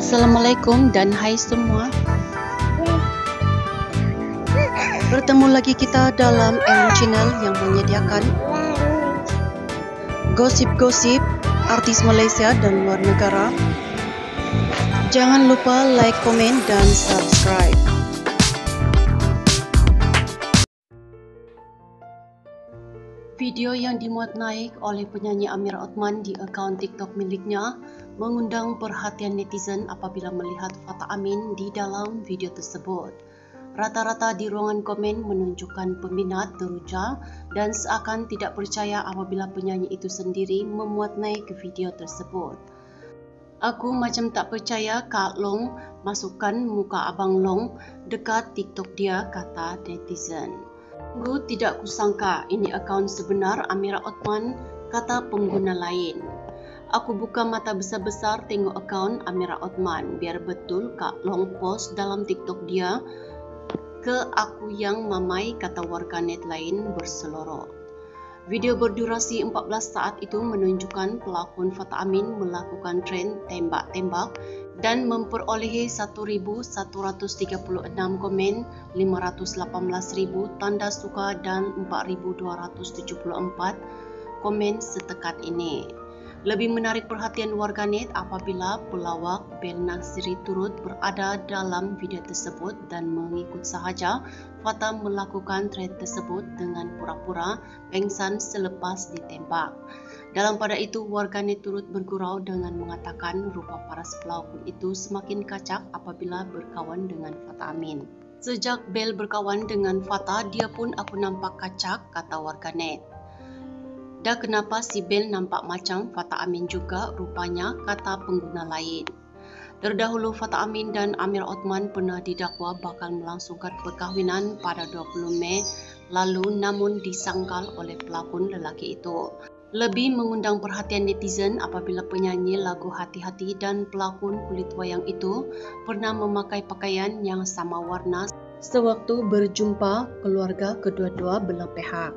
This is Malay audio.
Assalamualaikum dan hai semua. Bertemu lagi kita dalam Ellen Channel yang menyediakan gosip-gosip artis Malaysia dan luar negara. Jangan lupa like, komen dan subscribe. Video yang dimuat naik oleh penyanyi Amirah Othman di akaun TikTok miliknya mengundang perhatian netizen apabila melihat Fatah Amin di dalam video tersebut. Rata-rata di ruangan komen menunjukkan peminat teruja dan seakan tidak percaya apabila penyanyi itu sendiri memuat naik video tersebut. Aku macam tak percaya Kak Long masukkan muka Abang Long dekat TikTok dia, kata netizen. Sungguh tidak kusangka ini akaun sebenar Amirah Othman, kata pengguna lain. Aku buka mata besar-besar tengok akaun Amirah Othman, biar betul Kak Long post dalam TikTok dia ke aku yang mamai, kata warganet lain berselorot. Video berdurasi 14 saat itu menunjukkan pelakon Fatah Amin melakukan tren tembak-tembak dan memperolehi 1,136 komen, 518,000 tanda suka dan 4,274 komen setekat ini. Lebih menarik perhatian warganet apabila pelawak Bel Nasiri turut berada dalam video tersebut dan mengikut sahaja Fatah melakukan tren tersebut dengan pura-pura pengsan selepas ditembak. Dalam pada itu, warganet turut bergurau dengan mengatakan rupa paras pelakon itu semakin kacak apabila berkawan dengan Fatah Amin. Sejak Bel berkawan dengan Fatah, dia pun aku nampak kacak, kata warganet. Dah kenapa si Bel nampak macam Fatah Amin juga rupanya, kata pengguna lain. Terdahulu Fatah Amin dan Amirah Othman pernah didakwa bakal melangsungkan perkahwinan pada 20 Mei lalu, namun disangkal oleh pelakon lelaki itu. Lebih mengundang perhatian netizen apabila penyanyi lagu Hati-Hati dan pelakon kulit wayang itu pernah memakai pakaian yang sama warna sewaktu berjumpa keluarga kedua-dua belah pihak.